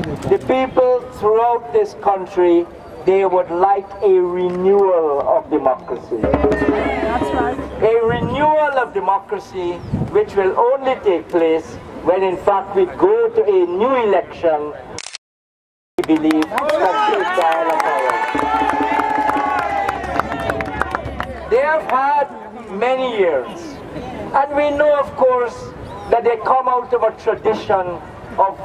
The people throughout this country, they would like a renewal of democracy. That's right. A renewal of democracy which will only take place when in fact we go to a new election. We believe they have had many years, and we know of course that they come out of a tradition of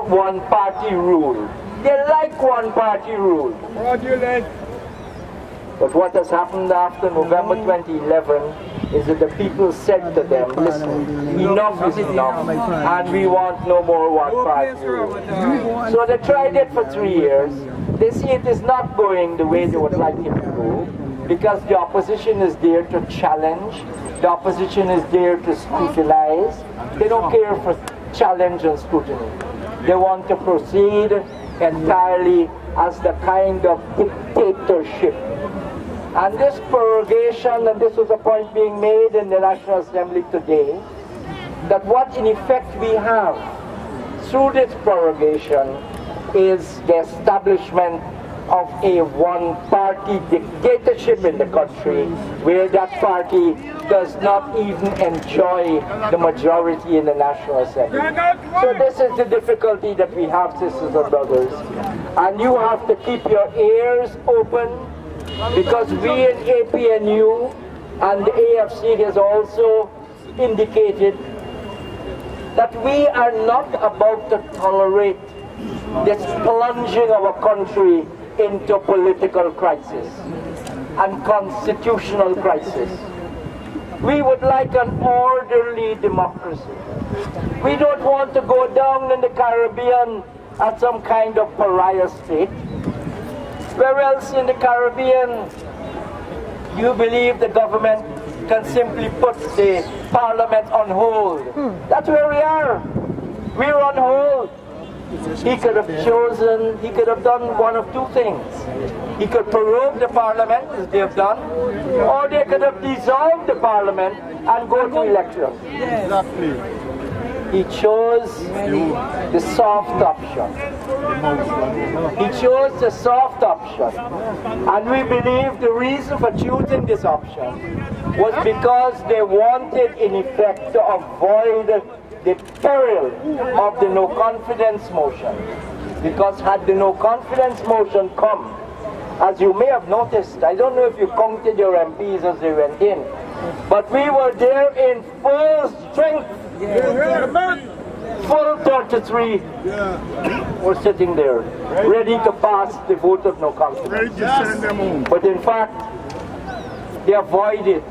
one-party rule. They like one-party rule. But what has happened after November 2011 is that the people said to them, listen, enough is enough, and we want no more one-party rule. So they tried it for 3 years. They see it is not going the way they would like it to go, because the opposition is there to challenge, the opposition is there to scrutinize. They don't care for challenge and scrutiny. They want to proceed entirely as the kind of dictatorship. And this prorogation, and this was a point being made in the National Assembly today, that what in effect we have through this prorogation is the establishment of a one-party dictatorship in the country, where that party does not even enjoy the majority in the National Assembly. So this is the difficulty that we have, sisters and brothers. And you have to keep your ears open, because we in APNU and the AFC has also indicated that we are not about to tolerate this plunging of our country into political crisis and constitutional crisis. We would like an orderly democracy. We don't want to go down in the Caribbean as some kind of pariah state. Where else in the Caribbean you believe the government can simply put the parliament on hold? That's where we are. We're on hold. He could have chosen, he could have done one of two things. He could prorogue the parliament, as they have done, or they could have dissolved the parliament and go to elections. Exactly. He chose the soft option. He chose the soft option. And we believe the reason for choosing this option was because they wanted, in effect, to avoid the peril of the no confidence motion. Because had the no confidence motion come, as you may have noticed, I don't know if you counted your MPs as they went in, but we were there in full strength. Full 33 were sitting there, ready to pass the vote of no confidence. But in fact, they avoided.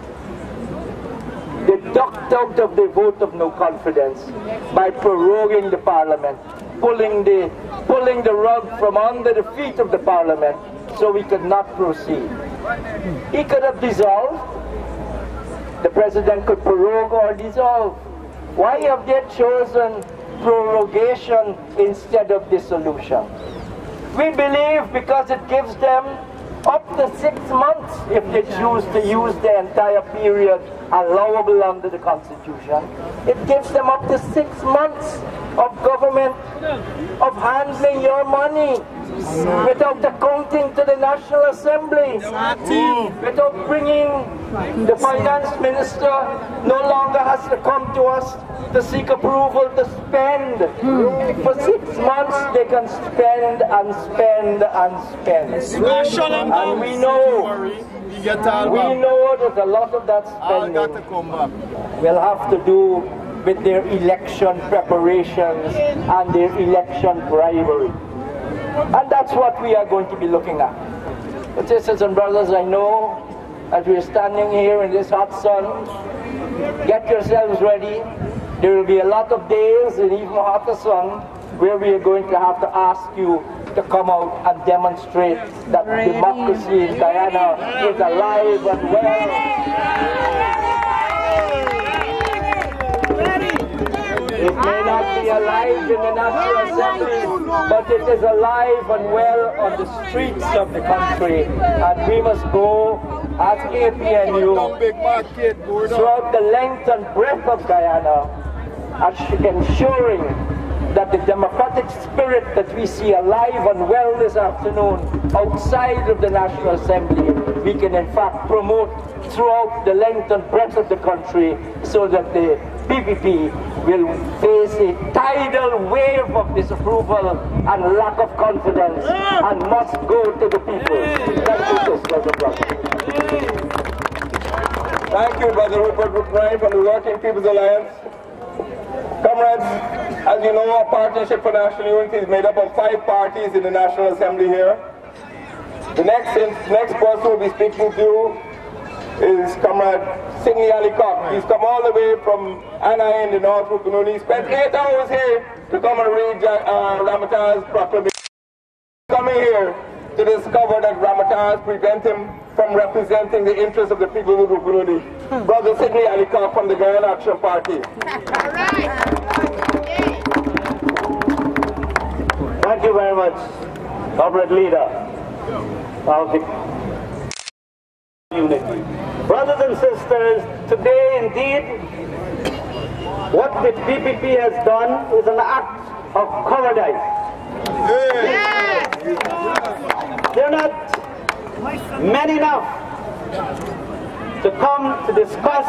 They ducked out of the vote of no confidence by proroguing the parliament, pulling the rug from under the feet of the parliament so we could not proceed. He could have dissolved. The president could prorogue or dissolve. Why have they chosen prorogation instead of dissolution? We believe because it gives them up to 6 months if they choose to use the entire period allowable under the Constitution. It gives them up to 6 months of government, of handling your money without accounting to the National Assembly, without bringing the finance minister no longer has to come to us to seek approval to spend. For 6 months they can spend and spend and spend. And we know that a lot of that spending will have to do with their election preparations and their election bribery. And that's what we are going to be looking at. But sisters and brothers, I know as we're standing here in this hot sun, get yourselves ready. There will be a lot of days in even hotter sun where we are going to have to ask you to come out and demonstrate that democracy in Guyana is alive and well. It may not be alive in the National Assembly, but it is alive and well on the streets of the country. And we must go as APNU throughout the length and breadth of Guyana, ensuring that the democratic spirit that we see alive and well this afternoon outside of the National Assembly, we can in fact promote throughout the length and breadth of the country, so that the PPP will face a tidal wave of disapproval and lack of confidence and must go to the people. Thank you, sisters and brothers. Thank you, Brother Rupert Ryan from the Working People's Alliance. Comrades, as you know, our Partnership for National Unity is made up of 5 parties in the National Assembly here. The next person we'll be speaking to is Comrade Sidney Ali Cock. He's come all the way from Anna in the North Rupununi. He spent 8 hours here to come and read Ramata's proclamation. Coming here to discover that Ramata prevent him from representing the interests of the people of Rupununi. Brother Sidney Ali Cock from the Guyana Action Party. Thank you very much, Comrade Leader of the Unity. Brothers and sisters, today indeed, what the PPP has done is an act of cowardice. They're not men enough to come to discuss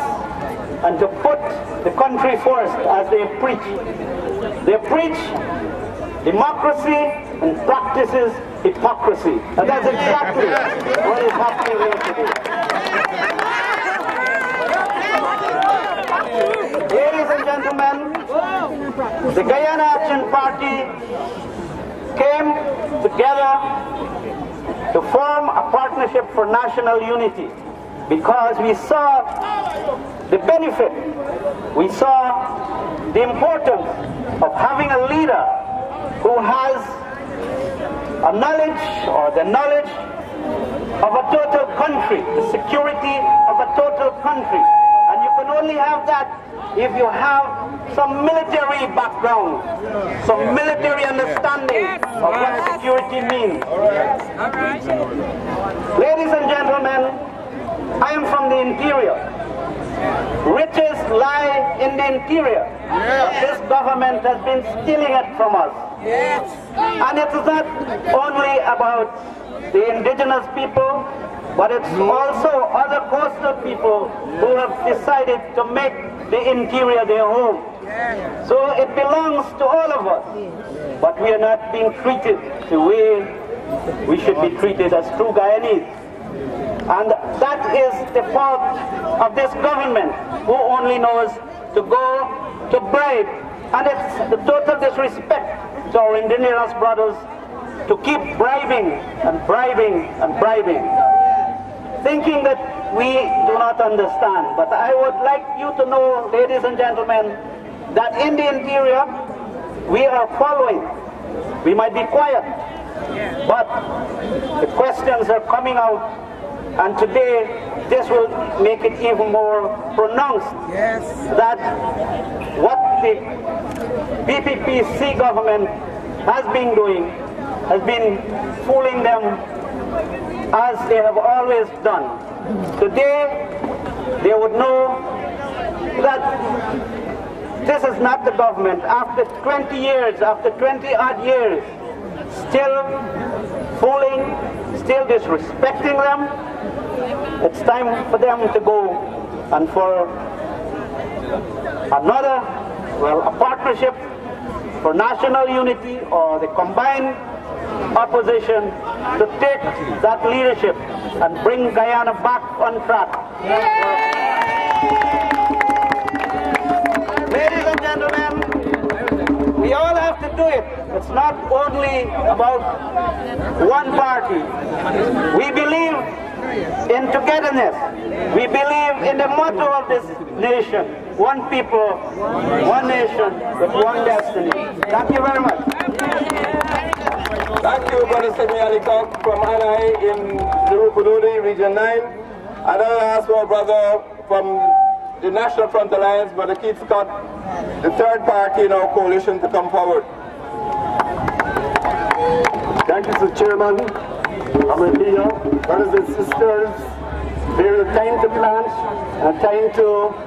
and to put the country first as they preach. They preach democracy and practices hypocrisy. And that's exactly what is happening here today. Ladies and gentlemen, the Guyana Action Party came together to form a partnership for national unity because we saw the benefit, we saw the importance of having a leader who has a knowledge or the knowledge of a total country, the security of a total country. And you can only have that if you have some military background, some military understanding of what security means. Ladies and gentlemen, I am from the interior. Riches lie in the interior. But this government has been stealing it from us. And it is not only about the indigenous people, but it's also other coastal people who have decided to make the interior their home. So it belongs to all of us, but we are not being treated the way we should be treated as true Guyanese. And that is the fault of this government, who only knows to go to bribe. And it's the total disrespect to our indigenous brothers to keep bribing and bribing and bribing, thinking that we do not understand. But I would like you to know, ladies and gentlemen, that in the interior, we are following. We might be quiet, but the questions are coming out, and today this will make it even more pronounced that what the PPPC government has been doing has been fooling them as they have always done. Today, they would know that this is not the government. After 20 years, after 20-odd years, still fooling, still disrespecting them, it's time for them to go and for another, well, a partnership for national unity or the combined opposition to take that leadership and bring Guyana back on track. Ladies and gentlemen, we all have to do it. It's not only about one party. We believe in togetherness. We believe in the motto of this nation: one people, one nation, with one destiny. Thank you very much. Thank you, Brother Sidney Ali Cock from Anai in the Rupununi, Region 9. And I'll ask our brother from the National Front Alliance, Brother Keith Scott, the third party in our coalition, to come forward. Thank you, Mr. Chairman. Comrade Leader, brothers and sisters, there is a time to plant, a time to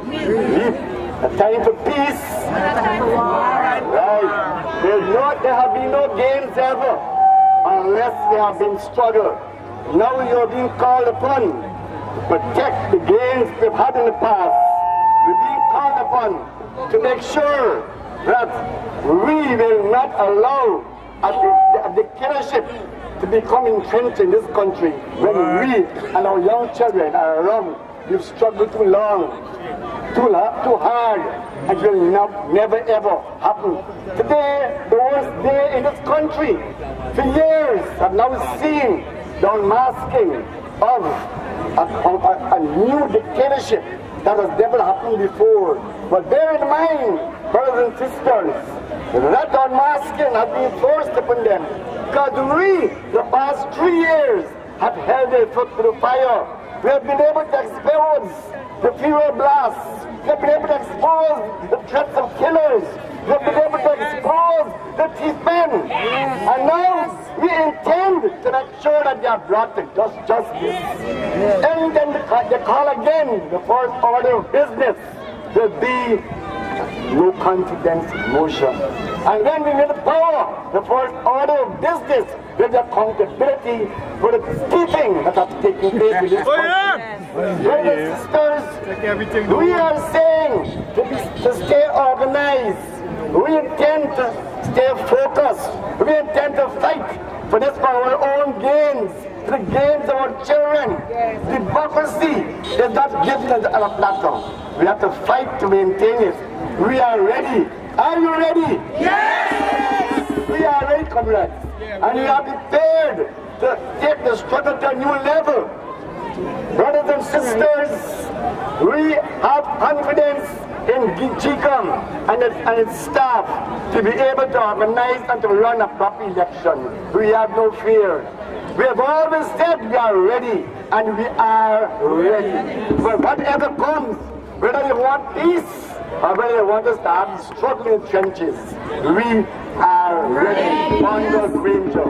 live, a time for peace. Right. There have been no gains ever unless there have been struggle. Now you're being called upon to protect the gains we've had in the past. We're being called upon to make sure that we will not allow a dictatorship to become entrenched in this country when we and our young children are around. We've struggled too long, too hard, and it will never ever happen. Today, the worst day in this country for years have now seen the unmasking of a new dictatorship that has never happened before. But bear in mind, brothers and sisters, that unmasking has been forced upon them because we, the past 3 years, have held their foot to the fire. We have been able to expose the fuel blasts. We have been able to expose the threats of killers. We have been able to expose the thief men. And now we intend to make sure that they are brought to justice. And then they call again the first order of business will be no confidence motion. And when we will power the first order of business with the accountability for the thieving that has taken place in this country. Brothers and sisters, we are saying to stay organized. We intend to stay focused. We intend to fight for this for our own gains, for the gains of our children. Democracy is not given us a platform. We have to fight to maintain it. We are ready. Are you ready? Yes! We are ready, comrades. And we are prepared to take the struggle to a new level. Brothers and sisters, we have confidence in GCOM and its staff to be able to organize and to run a proper election. We have no fear. We have always said we are ready, and we are ready. But whatever comes, whether you want peace or whether you want us to have struggling in trenches, we are ready on the Ranger.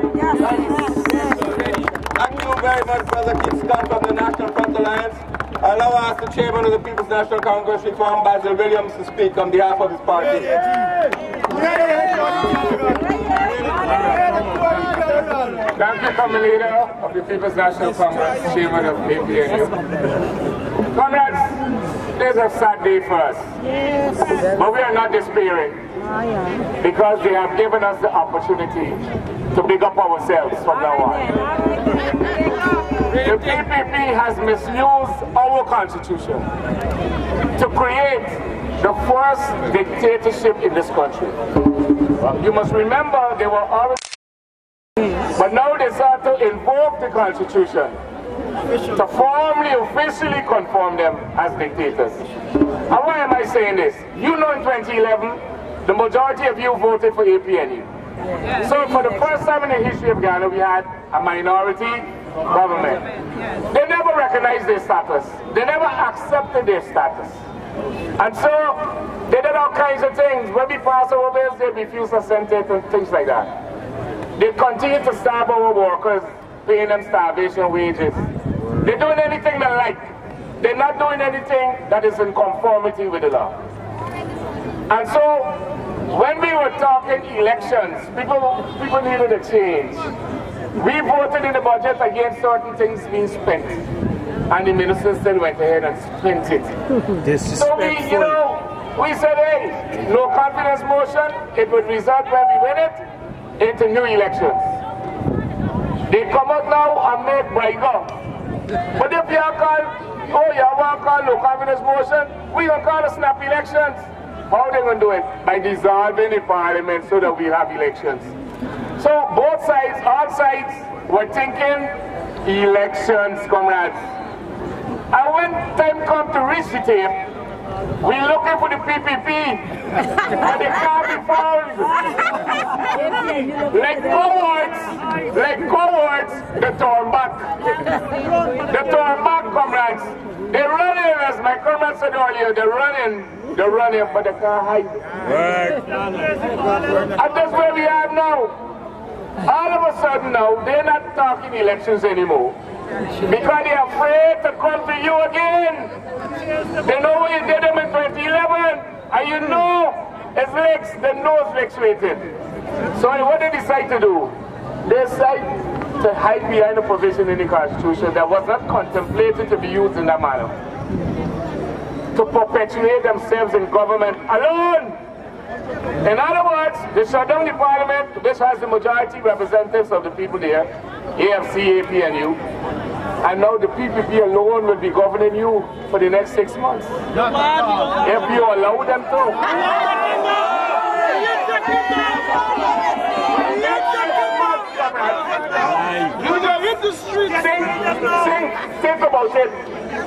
Thank you very much, Brother Keith Scott from the National Front Alliance. I now ask the Chairman of the People's National Congress, Reform, Basil Williams, to speak on behalf of his party. Thank you, Comrade Leader of the People's National Congress, Chairman of APNU. Comrades, this is a sad day for us, but we are not despairing because they have given us the opportunity to big up ourselves from now on. The PPP has misused our constitution to create the first dictatorship in this country. You must remember they were already, but now they start to invoke the constitution to formally, officially confirm them as dictators. And why am I saying this? You know, in 2011, the majority of you voted for APNU. So for the first time in the history of Ghana, we had a minority government. They never recognized their status. They never accepted their status. And so they did all kinds of things. When we pass our bills, they refuse to send it and things like that. They continue to starve our workers, paying them starvation wages. They're doing anything they like. They're not doing anything that is in conformity with the law. And so when we were talking elections, people needed a change. We voted in the budget against certain things being spent, and the minister still went ahead and spent it. So we said, hey, no confidence motion, it would result when we win it into new elections. They come out now and make brighter. But if you call, you want to call no confidence motion, we going to call a snap elections. How are they going to do it? By dissolving the parliament so that we'll have elections. So both sides, all sides, were thinking elections, comrades. And when time comes to reach the tape, we're looking for the PPP, and they can't be found. Like cowards, they turn back. They turn back, comrades. They're running, as my comrade said earlier, they're running, but they can't hide. And that's where we are now. All of a sudden now, they're not talking elections anymore. Because they're afraid to come to you again. They know what you did them in 2011. And you know, it's legs, the nose legs waited. So what they decide to do? They decide to hide behind a provision in the Constitution that was not contemplated to be used in that manner, to perpetuate themselves in government alone. In other words, they shut down the parliament, which has the majority representatives of the people there, AFC, APNU, and now the PPP alone will be governing you for the next 6 months. If you allow them to. Think about it.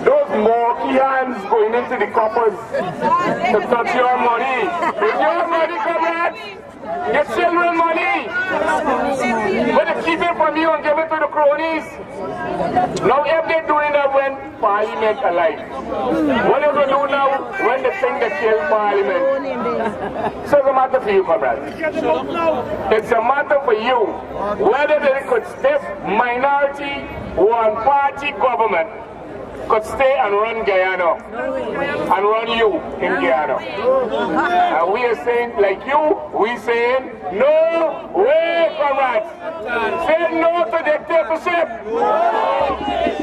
Those murky hands going into the coppers to touch your money. It's your money, comrades. Your children's money. But they keep it from you and give it to the cronies. Now if they're doing that when Parliament alive, what are they going to do now when they think they kill Parliament? So it's a matter for you, comrades. It's a matter for you whether they could stiff minority one-party government could stay and run Guyana and run you in Guyana. And we are saying, like you, we saying, no way, comrades. Say no to dictatorship.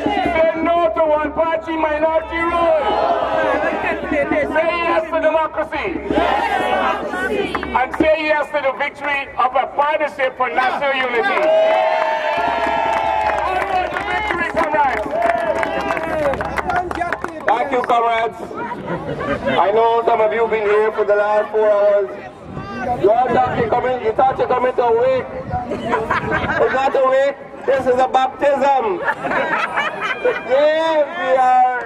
Say no to one-party minority rule. Say yes to democracy. And say yes to the victory of a partnership for national unity. Thank you, comrades. I know some of you have been here for the last 4 hours. You thought you're coming to a wake. It's not a wake, this is a baptism. Today we are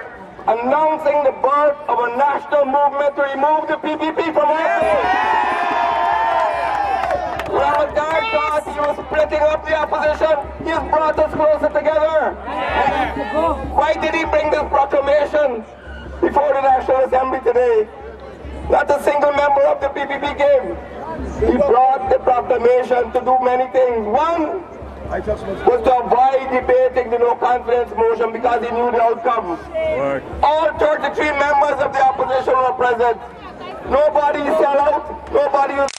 announcing the birth of a national movement to remove the PPP from office. Ramadan thought he was splitting up the opposition. He has brought us closer together. Why did he bring this proclamation before the National Assembly today? Not a single member of the PPP came. He brought the proclamation to do many things. One was to avoid debating the no confidence motion because he knew the outcome. All 33 members of the opposition were present. Nobody sell out. Nobody was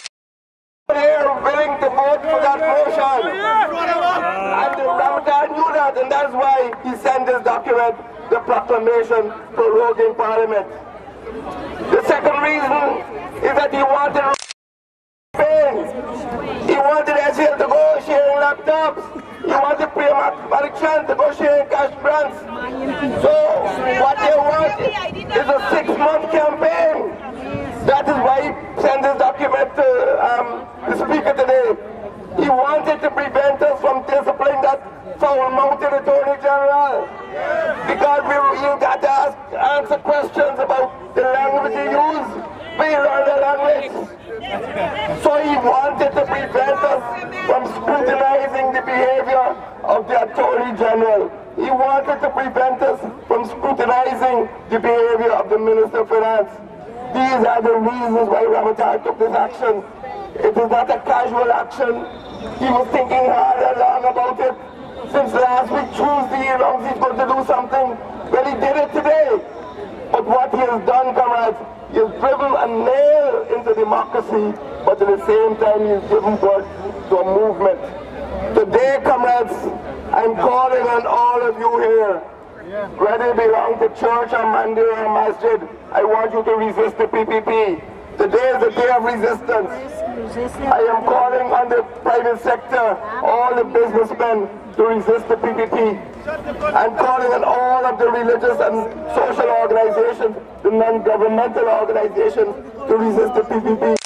here willing to vote for that motion. And the Ramadan knew that, and that's why he sent this document, the proclamation, proroguing Parliament. The second reason is that he wanted Spain. He wanted Israel to go sharing laptops. He wanted Prima Marichan to go sharing cash grants. So what they want is a 6-month campaign. That is why he sent this document to the Speaker today. He wanted to prevent us from disciplining that foul-mouthed Attorney General. Because you got to answer questions about the language he used. We learn the language. So he wanted to prevent us from scrutinizing the behavior of the Attorney General. He wanted to prevent us from scrutinizing the behavior of the Minister of Finance. These are the reasons why Ramadan took this action. It is not a casual action. He was thinking hard and long about it. Since last week, Tuesday, he announced he's going to do something. Well, he did it today. But what he has done, comrades, he has driven a nail into democracy, but at the same time, he has given birth to a movement. Today, comrades, I'm calling on all of you here, whether you belong to church or mandir or masjid, I want you to resist the PPP. Today is the day of resistance. I am calling on the private sector, all the businessmen, to resist the PPP. I'm calling on all of the religious and social organizations, the non-governmental organizations, to resist the PPP.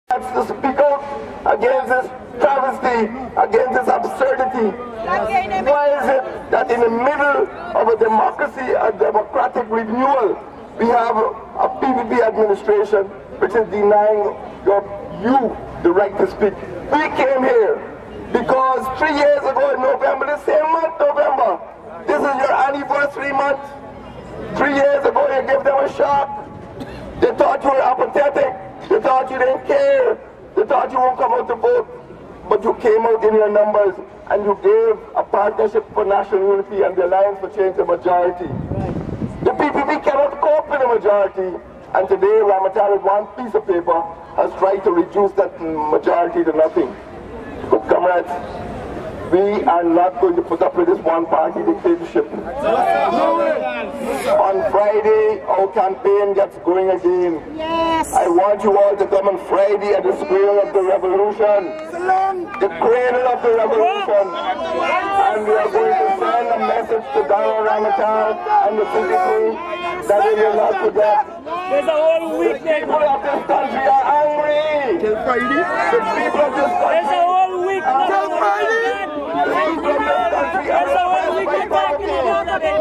That's to speak out against this travesty, against this absurdity. Why is it that in the middle of a democracy, a democratic renewal, we have a PPP administration which is denying you the right to speak? We came here because 3 years ago in November, the same month, November, this is your anniversary month. 3 years ago you gave them a shock. They thought you were apathetic. They thought you didn't care. They thought you won't come out to vote. But you came out in your numbers and you gave a partnership for national unity and the Alliance for Change a majority. The PPP cannot cope with a majority. And today, Ramatar, with one piece of paper, has tried to reduce that majority to nothing. But comrades, we are not going to put up with this one-party dictatorship. On Friday, our campaign gets going again. Yes. I want you all to come on Friday at the Square of the Revolution, the cradle of the revolution. And we are going to send a message to Donald Ramatar and the city crew that we will not forget. There's a whole week. The people of this country are angry. The people of this country. There's a whole week. There's a whole week we're talking about it.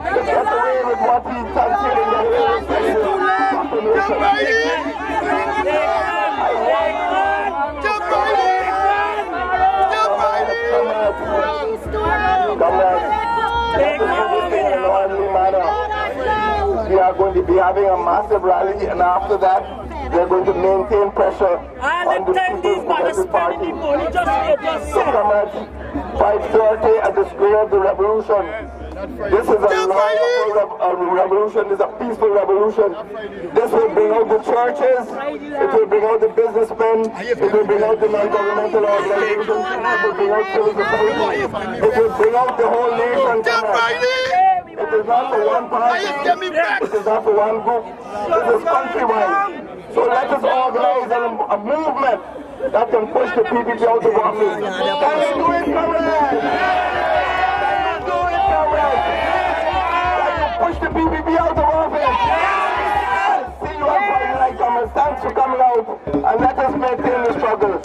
Just get away with what he considering the we are going to be having a massive rally, and after that, we are going to maintain pressure on the People's Progressive Party. So comrades, 5:30 at the Square of the Revolution. This is a lawful revolution, this is a peaceful revolution. This will bring out the churches, it will bring out the businessmen, it will bring out the non-governmental organizations, it will bring out civil society, it will bring out the whole nation. It is not for one party, it is not for one group, it is countrywide. So let us organize a movement that can push the PPP out of office. Can you do it, comrades? Push the PPP out of office. See you on Friday night, comrades. Thanks for coming out, and let us maintain the struggle.